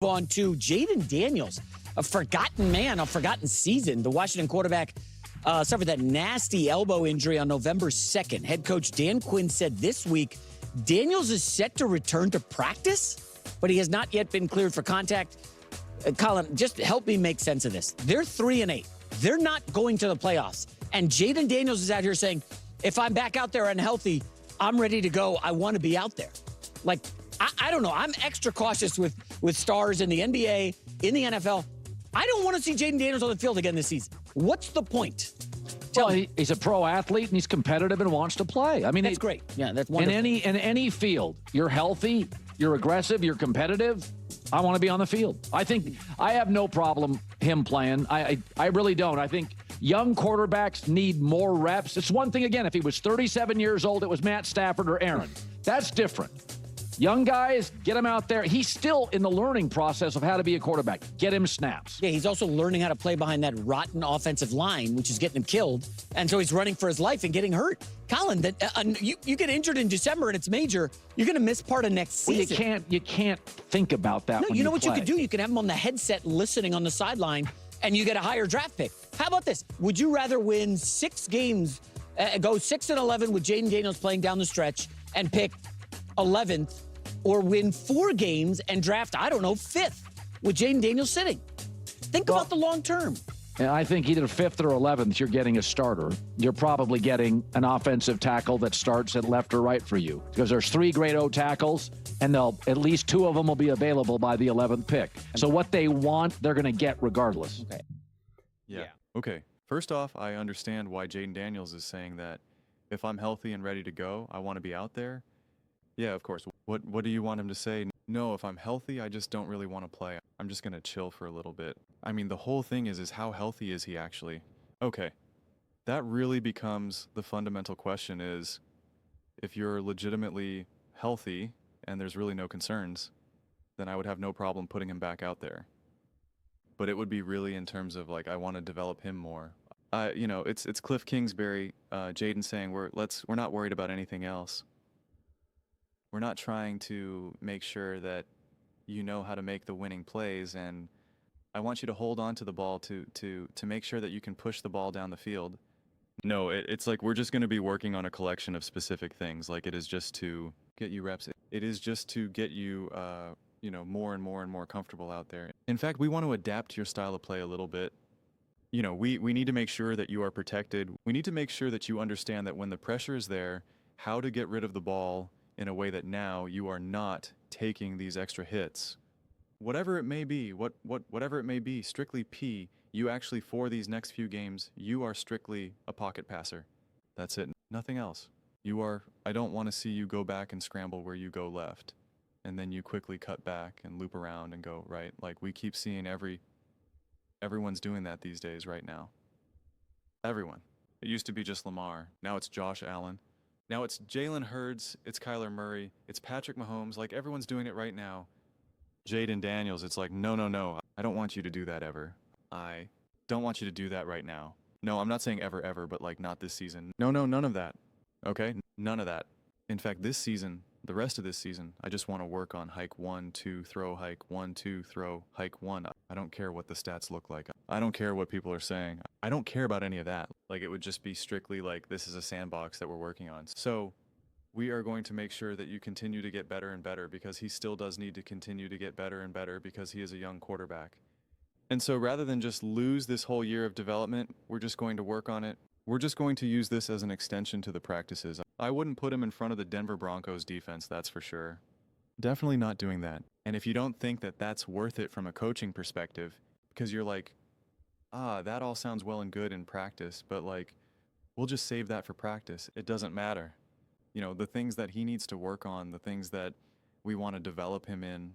on to Jayden Daniels, a forgotten man, a forgotten season. The Washington quarterback suffered that nasty elbow injury on November 2nd. Head coach Dan Quinn said this week Daniels is set to return to practice, but he has not yet been cleared for contact. Colin, just help me make sense of this. They're 3-8. They're not going to the playoffs. And Jayden Daniels is out here saying, if I'm back out there and healthy, I'm ready to go. I want to be out there. Like, I don't know. I'm extra cautious with stars in the NBA, in the NFL. I don't want to see Jayden Daniels on the field again this season. What's the point? Well, he's a pro athlete and he's competitive and wants to play. I mean, that's great. Yeah, that's wonderful. In any field, you're healthy, you're aggressive, you're competitive. I want to be on the field. I think I have no problem him playing. I really don't. I think young quarterbacks need more reps. It's one thing, again, if he was 37 years old, it was Matt Stafford or Aaron. That's different. Young guys, get him out there. He's still in the learning process of how to be a quarterback. Get him snaps. Yeah, he's also learning how to play behind that rotten offensive line, which is getting him killed. And so he's running for his life and getting hurt. Colin, you get injured in December and it's major, you're going to miss part of next season. Well, you can't think about that. No, when you know what play. you could do? You can have him on the headset listening on the sideline, and you get a higher draft pick. How about this? Would you rather win 6 games, go 6-11 with Jayden Daniels playing down the stretch and pick 11th, or win 4 games and draft, I don't know, 5th with Jayden Daniels sitting? Think about the long term. And I think either 5th or 11th, you're getting a starter. You're probably getting an offensive tackle that starts at left or right for you, because there's 3 great O tackles, and at least 2 of them will be available by the 11th pick. So what they want, they're going to get regardless. Okay. Yeah. Okay. First off, I understand why Jayden Daniels is saying that if I'm healthy and ready to go, I want to be out there. Yeah, of course. What do you want him to say? No, if I'm healthy, I just don't really want to play. I'm just going to chill for a little bit. I mean, the whole thing is how healthy is he actually? Okay. That really becomes the fundamental question is, if you're legitimately healthy and there's really no concerns, then I would have no problem putting him back out there. But it would be really in terms of, like, I want to develop him more. It's Cliff Kingsbury, Jayden saying we're not worried about anything else. We're not trying to make sure that you know how to make the winning plays, and I want you to hold on to the ball to make sure that you can push the ball down the field. No, it's like we're just going to be working on a collection of specific things. Like, it is just to get you reps. It is just to get you, more and more and more comfortable out there. In fact, we want to adapt your style of play a little bit. We need to make sure that you are protected. We need to make sure that you understand that when the pressure is there, how to get rid of the ball in a way that now you are not taking these extra hits. Whatever it may be, whatever it may be, strictly P, you actually, for these next few games, you are strictly a pocket passer. That's it. Nothing else. I don't want to see you go back and scramble where you go left, and then you quickly cut back and loop around and go right. Like, we keep seeing everyone's doing that these days right now. Everyone. It used to be just Lamar. Now it's Josh Allen. Now it's Jalen Hurts, it's Kyler Murray, it's Patrick Mahomes, like, everyone's doing it right now. Jayden Daniels, it's like, no, I don't want you to do that ever. I don't want you to do that right now. No, I'm not saying ever, but, like, not this season. No, none of that. Okay? None of that. In fact, this season, the rest of this season, I just want to work on hike 1, 2, throw, hike 1, 2, throw, hike 1. I don't care what the stats look like. I don't care what people are saying. I don't care about any of that. Like, it would just be strictly like, this is a sandbox that we're working on. So we are going to make sure that you continue to get better and better, because he still does need to continue to get better and better, because he is a young quarterback. And so rather than just lose this whole year of development, we're just going to work on it. We're just going to use this as an extension to the practices. I wouldn't put him in front of the Denver Broncos defense, that's for sure. Definitely not doing that. And if you don't think that that's worth it from a coaching perspective, because you're like, that all sounds well and good in practice, but, like, we'll just save that for practice. It doesn't matter. The things that he needs to work on, the things that we want to develop him in,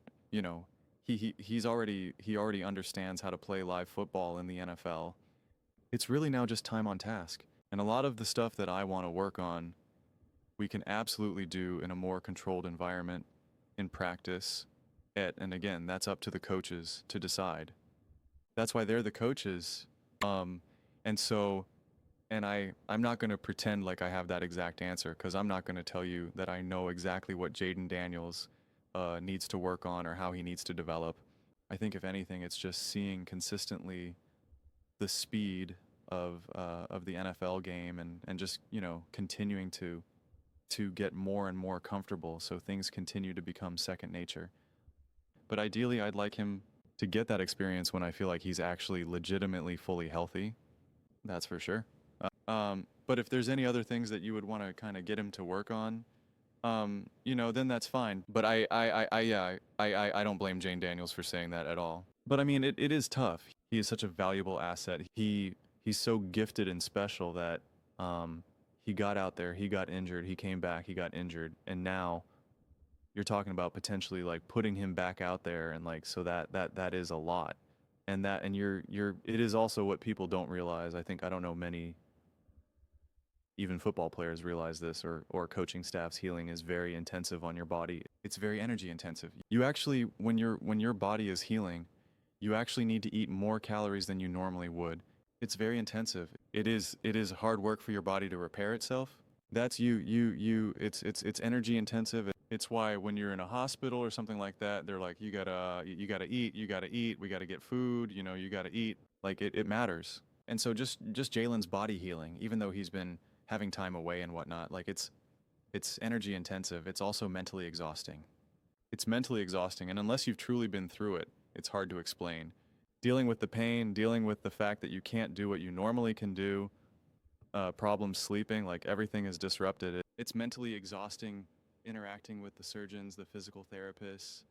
he already understands how to play live football in the NFL. It's really now just time on task. And a lot of the stuff that I want to work on, we can absolutely do in a more controlled environment in practice. And again, that's up to the coaches to decide. That's why they're the coaches. I'm not going to pretend like I have that exact answer, because I'm not going to tell you that I know exactly what Jayden Daniels needs to work on or how he needs to develop. I think if anything, it's just seeing consistently the speed of the NFL game and just, you know, continuing to get more and more comfortable so things continue to become second nature. But ideally, I'd like him to get that experience when I feel like he's actually legitimately fully healthy. That's for sure. But if there's any other things that you would want to kind of get him to work on, you know, then that's fine. But I don't blame Jayden Daniels for saying that at all. But I mean, it is tough. He is such a valuable asset. He's so gifted and special that he got out there, he got injured, he came back, he got injured, and now you're talking about potentially like putting him back out there, and like so that is a lot. And it is also what people don't realize. I don't know many even football players realize this, or coaching staff's healing is very intensive on your body. It's very energy intensive. You actually, when your body is healing, you actually need to eat more calories than you normally would. It's very intensive. It is hard work for your body to repair itself. That's it's energy intensive. It's why when you're in a hospital or something like that, they're like, you gotta eat, we gotta get food, you know, you gotta eat. Like it matters. And so just Jalen's body healing, even though he's been having time away and whatnot, like it's energy intensive. It's also mentally exhausting. It's mentally exhausting, and unless you've truly been through it, it's hard to explain. Dealing with the pain, dealing with the fact that you can't do what you normally can do, problems sleeping, like everything is disrupted. It's mentally exhausting interacting with the surgeons, the physical therapists,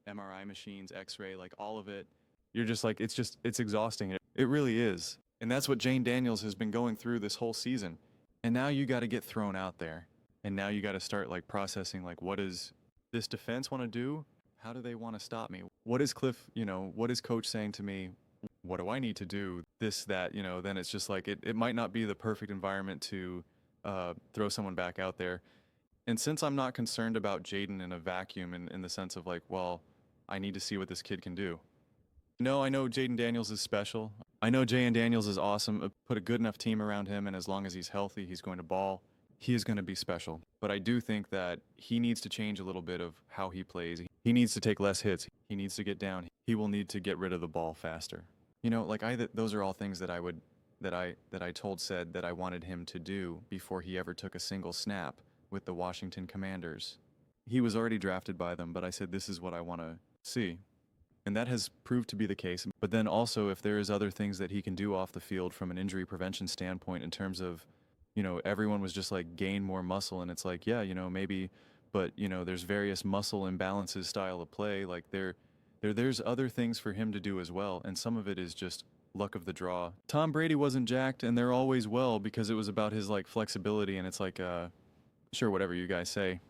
MRI machines, x-ray, like all of it. You're just like, it's exhausting. It really is. And that's what Jayden Daniels has been going through this whole season. And now you got to get thrown out there. And now you got to start like processing, like, what does this defense want to do? How do they want to stop me? What is what is coach saying to me? What do I need to do? This, that, then it's just like, it might not be the perfect environment to throw someone back out there. And since I'm not concerned about Jayden in a vacuum in the sense of like, well, I need to see what this kid can do. No, I know Jayden Daniels is special. I know Jayden Daniels is awesome. Put a good enough team around him, and as long as he's healthy, he's going to ball. He is going to be special. But I do think that he needs to change a little bit of how he plays. He needs to take less hits. He needs to get down. He will need to get rid of the ball faster. Those are all things that I told said that I wanted him to do before he ever took a single snap with the Washington Commanders. He was already drafted by them, but I said, this is what I want to see. And that has proved to be the case. But then also, if there is other things that he can do off the field from an injury prevention standpoint in terms of, everyone was just like gain more muscle, and it's like, yeah, maybe, but there's various muscle imbalances, style of play. Like there's other things for him to do as well, and some of it is just luck of the draw. Tom Brady wasn't jacked, and they're always well because it was about his like flexibility, and it's like, sure, whatever you guys say.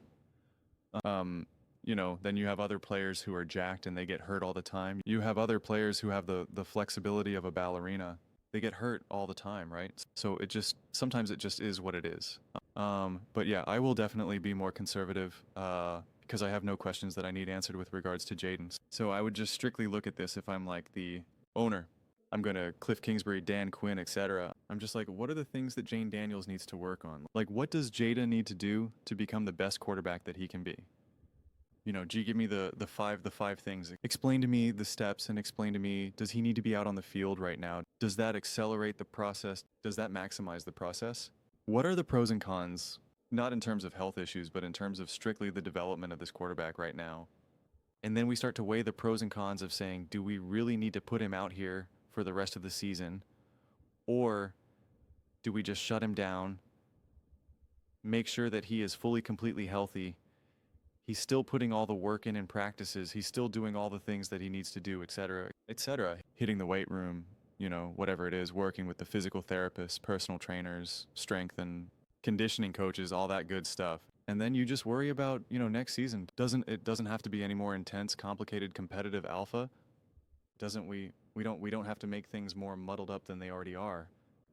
Then you have other players who are jacked and they get hurt all the time. You have other players who have the flexibility of a ballerina. They get hurt all the time, right? So sometimes it just is what it is. But yeah, I will definitely be more conservative because I have no questions that I need answered with regards to Jayden. So I would just strictly look at this if I'm like the owner. I'm going to Cliff Kingsbury, Dan Quinn, etc. I'm just like, what are the things that Jayden Daniels needs to work on? Like, what does Jayden need to do to become the best quarterback that he can be? Give me the five things. Explain to me the steps and explain to me, does he need to be out on the field right now? Does that accelerate the process? Does that maximize the process? What are the pros and cons, not in terms of health issues, but in terms of strictly the development of this quarterback right now? And then we start to weigh the pros and cons of saying, do we really need to put him out here for the rest of the season? Or do we just shut him down, make sure that he is fully, completely healthy? He's still putting all the work in practices. He's still doing all the things that he needs to do, et cetera, et cetera. Hitting the weight room, whatever it is, working with the physical therapists, personal trainers, strength and conditioning coaches, all that good stuff. And then you just worry about, next season. It doesn't have to be any more intense, complicated, competitive alpha. We don't have to make things more muddled up than they already are.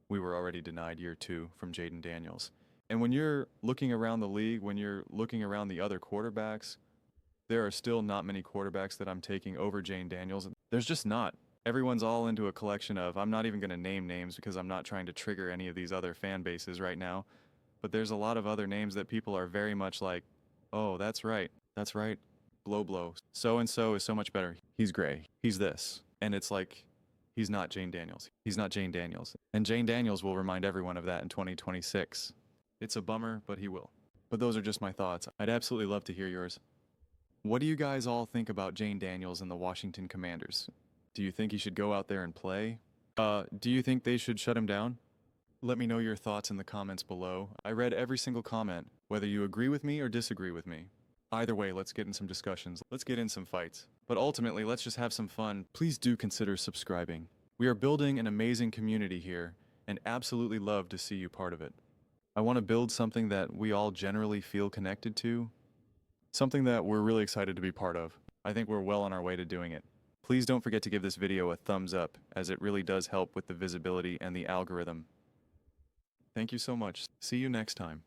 We were already denied year 2 from Jayden Daniels. And when you're looking around the league, when you're looking around the other quarterbacks, there are still not many quarterbacks that I'm taking over Jayden Daniels. There's just not. Everyone's all into a collection of, I'm not even going to name names because I'm not trying to trigger any of these other fan bases right now. But there's a lot of other names that people are very much like, oh, that's right. That's right. blow. So-and-so is so much better. He's gray. He's this. And it's like, he's not Jayden Daniels. He's not Jayden Daniels. And Jayden Daniels will remind everyone of that in 2026. It's a bummer, but he will. But those are just my thoughts. I'd absolutely love to hear yours. What do you guys all think about Jayden Daniels and the Washington Commanders? Do you think he should go out there and play? Do you think they should shut him down? Let me know your thoughts in the comments below. I read every single comment, whether you agree with me or disagree with me. Either way, let's get in some discussions. Let's get in some fights. But ultimately, let's just have some fun. Please do consider subscribing. We are building an amazing community here, and absolutely love to see you part of it. I want to build something that we all generally feel connected to, something that we're really excited to be part of. I think we're well on our way to doing it. Please don't forget to give this video a thumbs up, as it really does help with the visibility and the algorithm. Thank you so much. See you next time.